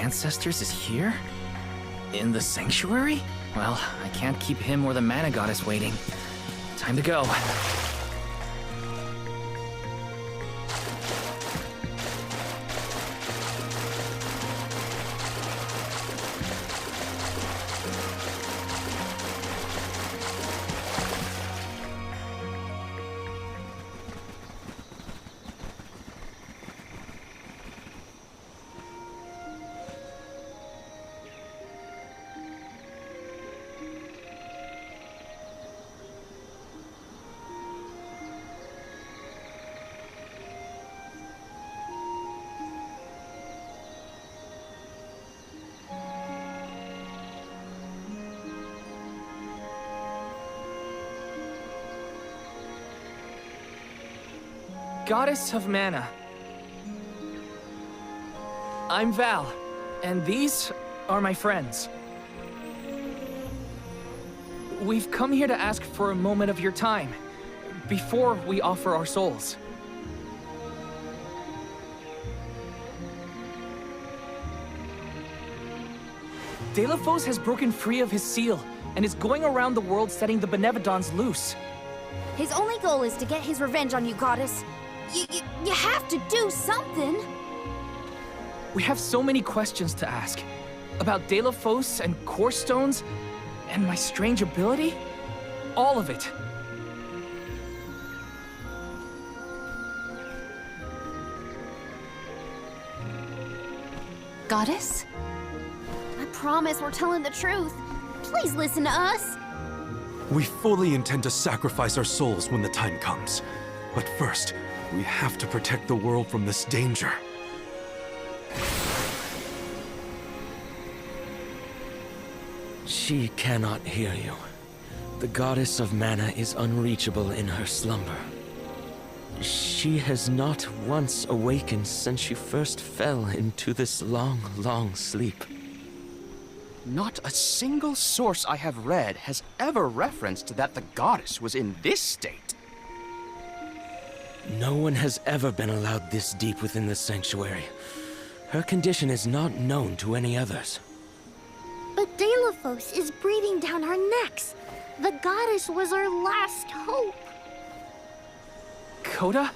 ancestors is here? In the sanctuary? Well, I can't keep him or the mana goddess waiting. Time to go. Goddess of Mana. I'm Val, and these are my friends. We've come here to ask for a moment of your time, before we offer our souls. Delafos has broken free of his seal, and is going around the world setting the Benevodons loose. His only goal is to get his revenge on you, Goddess. You have to do something! We have so many questions to ask. About Delafos and Core Stones, and my strange ability. All of it. Goddess? I promise we're telling the truth. Please listen to us. We fully intend to sacrifice our souls when the time comes. But first, we have to protect the world from this danger. She cannot hear you. The goddess of mana is unreachable in her slumber. She has not once awakened since she first fell into this long, long sleep. Not a single source I have read has ever referenced that the goddess was in this state. No one has ever been allowed this deep within the sanctuary. Her condition is not known to any others. But Delafos is breathing down our necks. The goddess was our last hope. Coda?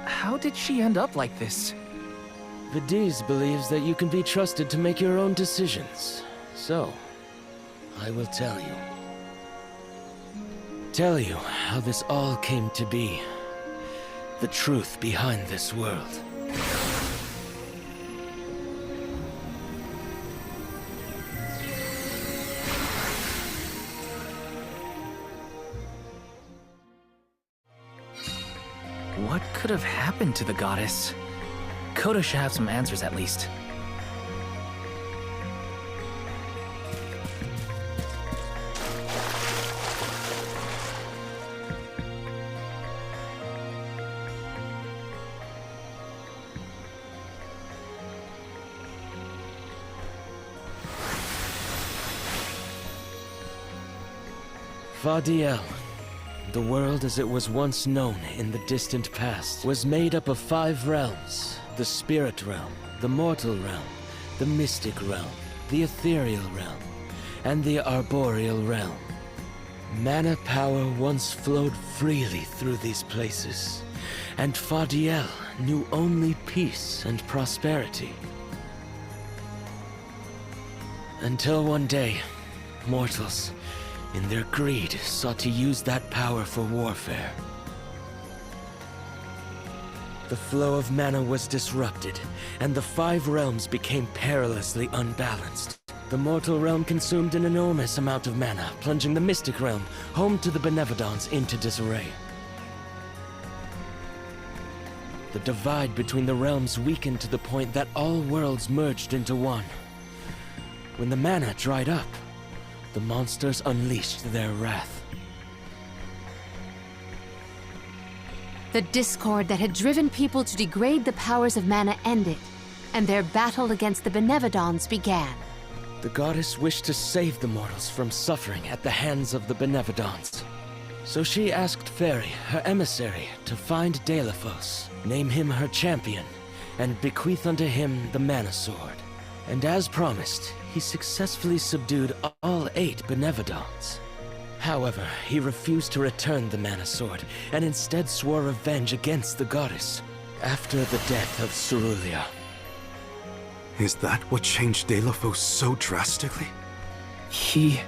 How did she end up like this? Vidiz believes that you can be trusted to make your own decisions. So, I will tell you. Tell you how this all came to be. The truth behind this world. What could have happened to the goddess? Coda should have some answers at least. Fadiel. The world as it was once known in the distant past was made up of 5 realms. The spirit realm, the mortal realm, the mystic realm, the ethereal realm, and the arboreal realm. Mana power once flowed freely through these places, and Fadiel knew only peace and prosperity. Until one day, mortals, in their greed, sought to use that power for warfare. The flow of mana was disrupted, and the 5 realms became perilously unbalanced. The mortal realm consumed an enormous amount of mana, plunging the mystic realm, home to the Benevodons, into disarray. The divide between the realms weakened to the point that all worlds merged into one. When the mana dried up, the monsters unleashed their wrath. The discord that had driven people to degrade the powers of mana ended, and their battle against the Benevodons began. The goddess wished to save the mortals from suffering at the hands of the Benevodons. So she asked Fairy, her emissary, to find Delafos, name him her champion, and bequeath unto him the Mana Sword. And as promised, he successfully subdued all 8 Benevodons. However, he refused to return the Mana Sword, and instead swore revenge against the goddess, after the death of Cerulia. Is that what changed Delafos so drastically? He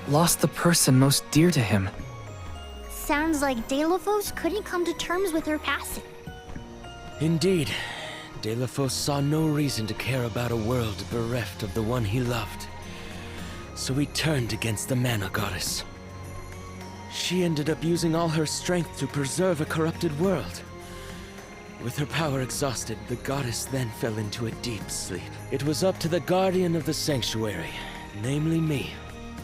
lost the person most dear to him. Sounds like Delafos couldn't come to terms with her passing. Indeed, Delafos saw no reason to care about a world bereft of the one he loved. So he turned against the Mana Goddess. She ended up using all her strength to preserve a corrupted world. With her power exhausted, the goddess then fell into a deep sleep. It was up to the Guardian of the Sanctuary, namely me,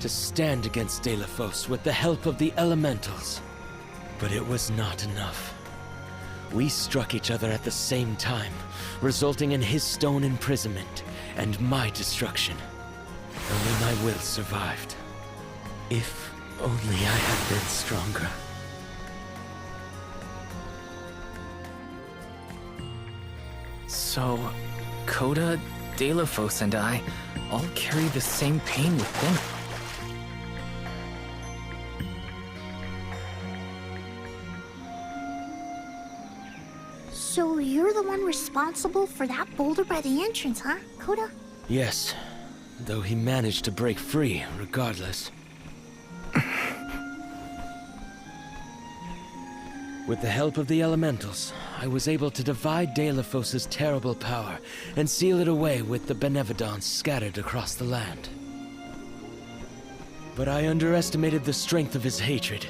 to stand against Delafos with the help of the Elementals. But it was not enough. We struck each other at the same time, resulting in his stone imprisonment and my destruction. Only my will survived. If only I had been stronger. So, Coda, Delafos, and I all carry the same pain within. So you're the one responsible for that boulder by the entrance, huh, Coda? Yes, though he managed to break free regardless. With the help of the Elementals, I was able to divide Delafos' terrible power and seal it away with the Benevodons scattered across the land. But I underestimated the strength of his hatred.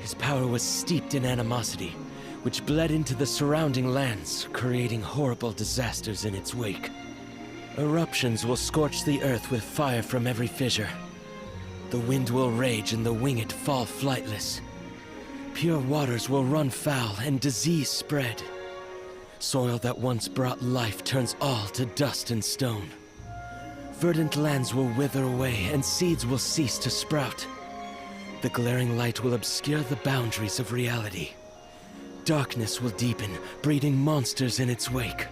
His power was steeped in animosity, which bled into the surrounding lands, creating horrible disasters in its wake. Eruptions will scorch the earth with fire from every fissure. The wind will rage and the winged fall flightless. Pure waters will run foul and disease spread. Soil that once brought life turns all to dust and stone. Verdant lands will wither away and seeds will cease to sprout. The glaring light will obscure the boundaries of reality. Darkness will deepen, breeding monsters in its wake.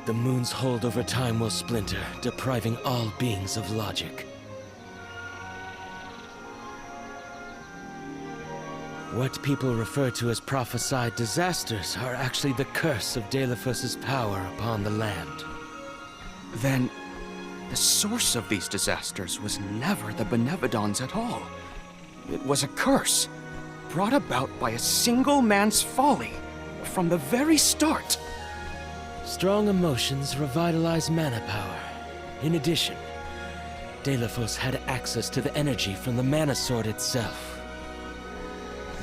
The moon's hold over time will splinter, depriving all beings of logic. What people refer to as prophesied disasters are actually the curse of Delafos' power upon the land. Then, the source of these disasters was never the Benevodons at all. It was a curse, brought about by a single man's folly, from the very start. Strong emotions revitalize mana power. In addition, Delafos had access to the energy from the Mana Sword itself.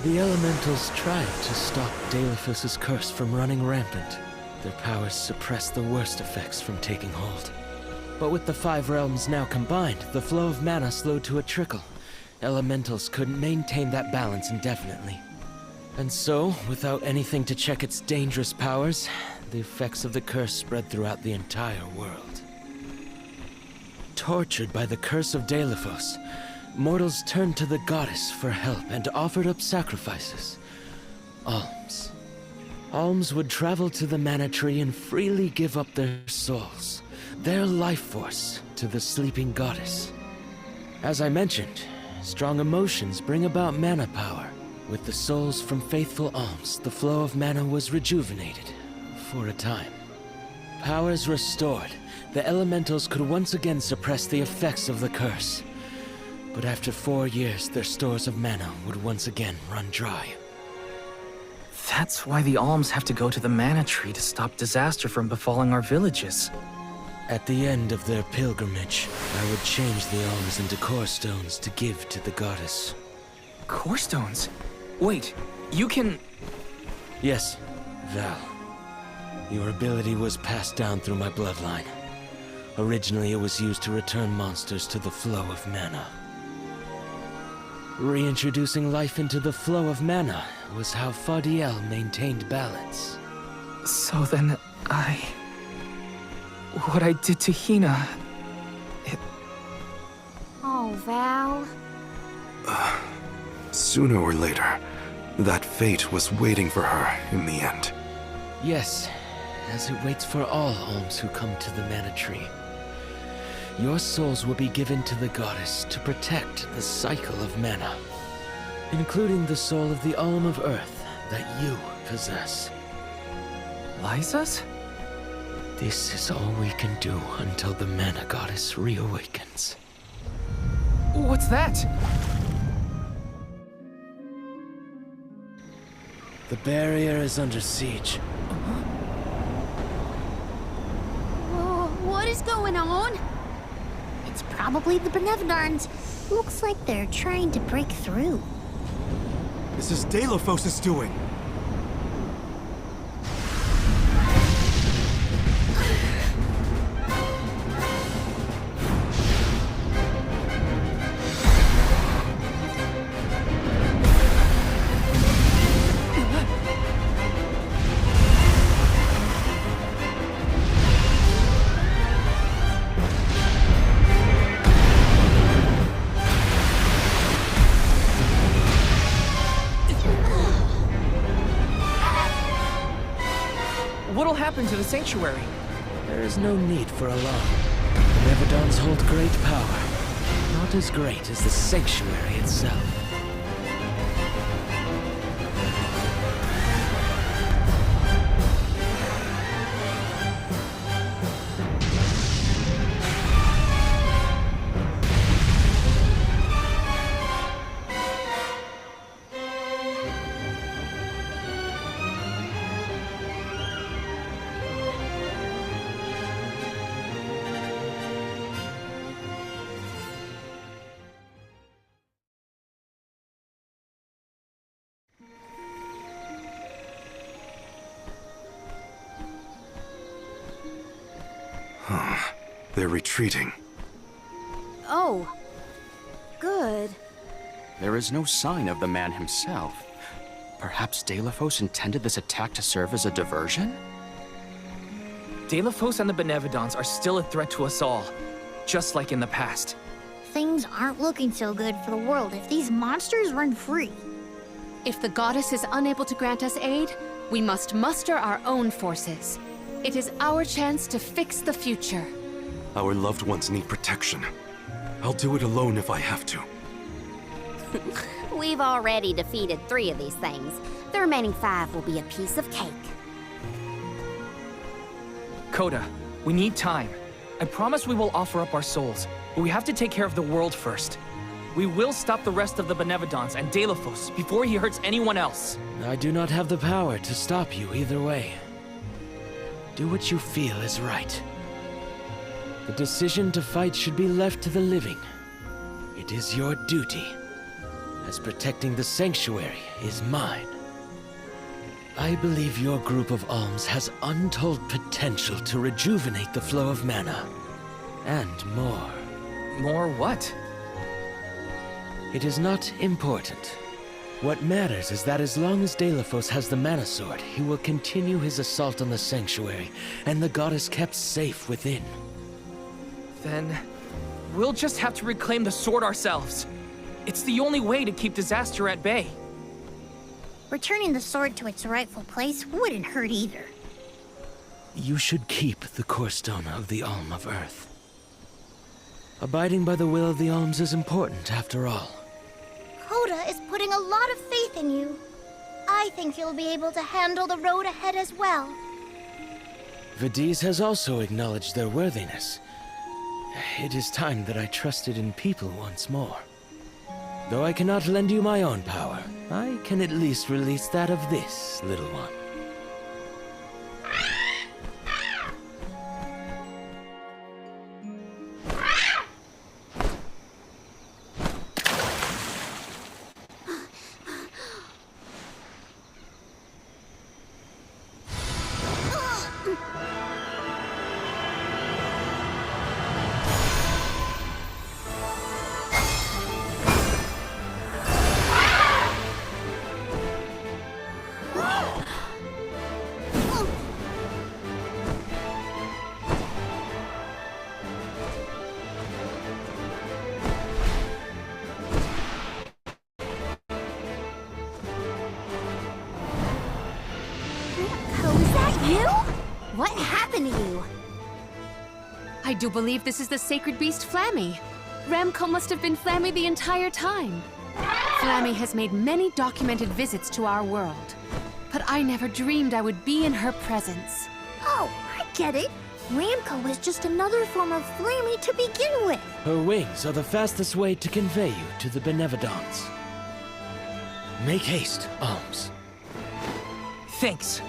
The Elementals tried to stop Delafos' curse from running rampant. Their powers suppressed the worst effects from taking hold. But with the 5 realms now combined, the flow of mana slowed to a trickle. Elementals couldn't maintain that balance indefinitely. And so, without anything to check its dangerous powers, the effects of the curse spread throughout the entire world. Tortured by the curse of Delafos, mortals turned to the goddess for help and offered up sacrifices. Alms. Alms would travel to the mana tree and freely give up their souls, their life force, to the sleeping goddess. As I mentioned, strong emotions bring about mana power. With the souls from faithful alms, the flow of mana was rejuvenated, for a time. Powers restored, the elementals could once again suppress the effects of the curse. But after 4 years, their stores of mana would once again run dry. That's why the alms have to go to the mana tree to stop disaster from befalling our villages. At the end of their pilgrimage, I would change the alms into core stones to give to the goddess. Core stones? Wait, you can... Yes, Val. Your ability was passed down through my bloodline. Originally, it was used to return monsters to the flow of mana. Reintroducing life into the flow of mana was how Faudiel maintained balance. So then, what I did to Hina... Oh, Val. Sooner or later, that fate was waiting for her in the end. Yes, as it waits for all alms who come to the Mana Tree. Your souls will be given to the goddess to protect the cycle of mana, including the soul of the Alm of Earth that you possess. Liza's? This is all we can do until the Mana Goddess reawakens. What's that? The barrier is under siege. Whoa, what is going on? It's probably the Benevodons. Looks like they're trying to break through. This is Delophos' doing. What'll happen to the sanctuary? There is no need for alarm. The Nevadons hold great power, not as great as the sanctuary itself. They're retreating. Oh. Good. There is no sign of the man himself. Perhaps Delophos intended this attack to serve as a diversion? Delophos and the Benevodons are still a threat to us all, just like in the past. Things aren't looking so good for the world if these monsters run free. If the goddess is unable to grant us aid, we must muster our own forces. It is our chance to fix the future. Our loved ones need protection. I'll do it alone if I have to. We've already defeated 3 of these things. The remaining 5 will be a piece of cake. Coda, we need time. I promise we will offer up our souls, but we have to take care of the world first. We will stop the rest of the Benevodons and Delophos before he hurts anyone else. I do not have the power to stop you either way. Do what you feel is right. The decision to fight should be left to the living. It is your duty, as protecting the sanctuary is mine. I believe your group of alms has untold potential to rejuvenate the flow of mana. And more. More what? It is not important. What matters is that as long as Delophos has the Mana Sword, he will continue his assault on the sanctuary, and the goddess kept safe within. Then we'll just have to reclaim the sword ourselves. It's the only way to keep disaster at bay. Returning the sword to its rightful place wouldn't hurt either. You should keep the core stone of the Alm of Earth. Abiding by the will of the alms is important, after all. Coda is putting a lot of faith in you. I think you'll be able to handle the road ahead as well. Vidiz has also acknowledged their worthiness. It is time that I trusted in people once more. Though I cannot lend you my own power, I can at least release that of this little one. I do believe this is the sacred beast Flammy. Ramco must have been Flammy the entire time. Flammy has made many documented visits to our world, but I never dreamed I would be in her presence. Oh, I get it. Ramco is just another form of Flammy to begin with. Her wings are the fastest way to convey you to the Benevodons. Make haste, Alms. Thanks.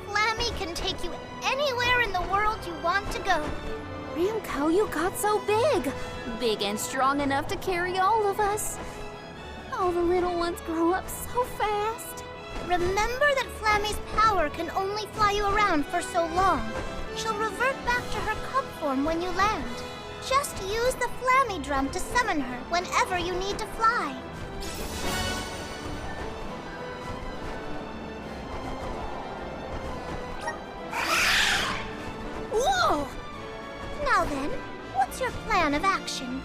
Flammy can take you anywhere in the world you want to go. Ramco, you got so big. Big and strong enough to carry all of us. All the little ones grow up so fast. Remember that Flammy's power can only fly you around for so long. She'll revert back to her cub form when you land. Just use the Flammy drum to summon her whenever you need to fly. Whoa! Now then, what's your plan of action?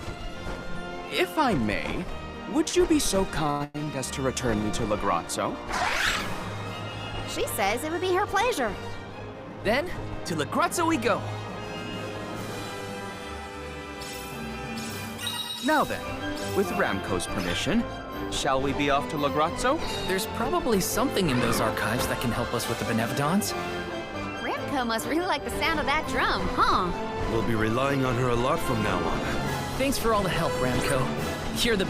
If I may, would you be so kind as to return me to Lagrazzo? She says it would be her pleasure. Then, to Lagrazzo we go. Now then, with Ramco's permission, shall we be off to Lagrazzo? There's probably something in those archives that can help us with the Benevodons. Ramco must really like the sound of that drum, huh? We'll be relying on her a lot from now on. Thanks for all the help, Ramco. You're the...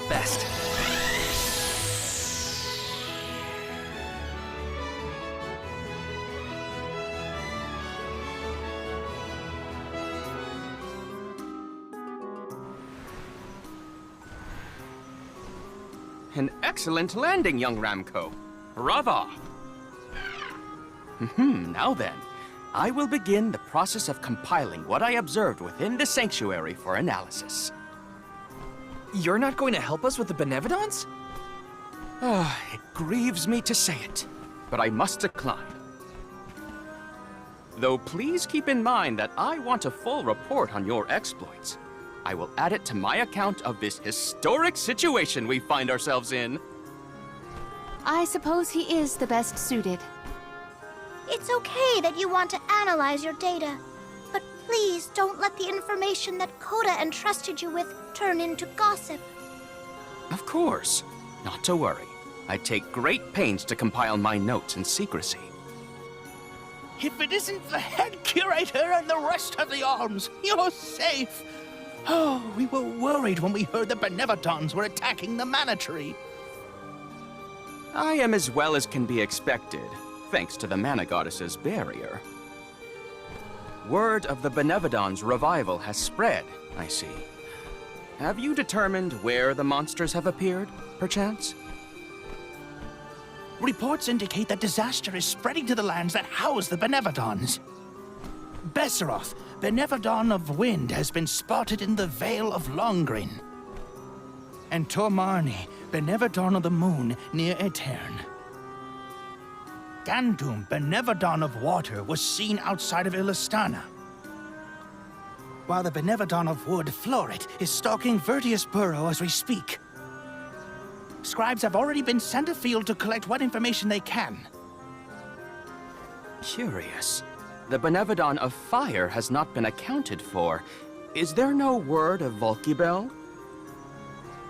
best. An excellent landing, young Ramco. Brava! Now then, I will begin the process of compiling what I observed within the sanctuary for analysis. You're not going to help us with the Benevodons? It grieves me to say it, but I must decline. Though please keep in mind that I want a full report on your exploits. I will add it to my account of this historic situation we find ourselves in. I suppose he is the best suited. It's okay that you want to analyze your data, but please don't let the information that Coda entrusted you with turn into gossip. Of course. Not to worry. I take great pains to compile my notes in secrecy. If it isn't the head curator and the rest of the Alms, you're safe. Oh, we were worried when we heard the Benevodons were attacking the Mana Tree. I am as well as can be expected, thanks to the Mana Goddess's barrier. Word of the Benevodons' revival has spread, I see. Have you determined where the monsters have appeared, perchance? Reports indicate that disaster is spreading to the lands that house the Benevodons. Besseroth, Benevodon of Wind, has been spotted in the Vale of Longrin. And Tormarni, Benevodon of the Moon, near Aetern. Gandum, Benevodon of Water, was seen outside of Illistana. While the Benevodon of Wood, Florit, is stalking Vertius Burrow as we speak. Scribes have already been sent afield to collect what information they can. Curious. The Benevodon of Fire has not been accounted for. Is there no word of Volkibel?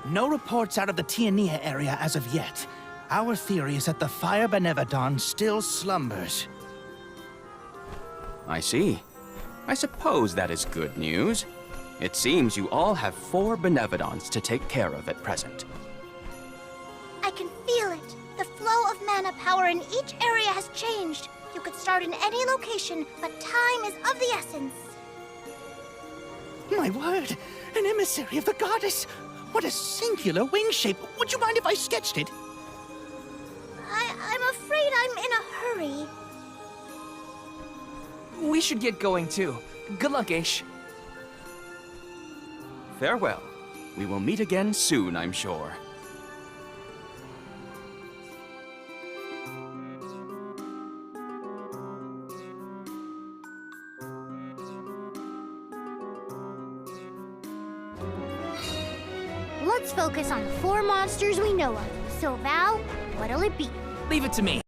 No reports out of the Tiania area as of yet. Our theory is that the Fire Benevodon still slumbers. I see. I suppose that is good news. It seems you all have 4 Benevodons to take care of at present. I can feel mana power in each area has changed. You could start in any location, but time is of the essence. My word! An emissary of the goddess! What a singular wing shape! Would you mind if I sketched it? I'm afraid I'm in a hurry. We should get going too. Good luck, Aish. Farewell. We will meet again soon, I'm sure. Let's focus on the 4 monsters we know of. So, Val, what'll it be? Leave it to me.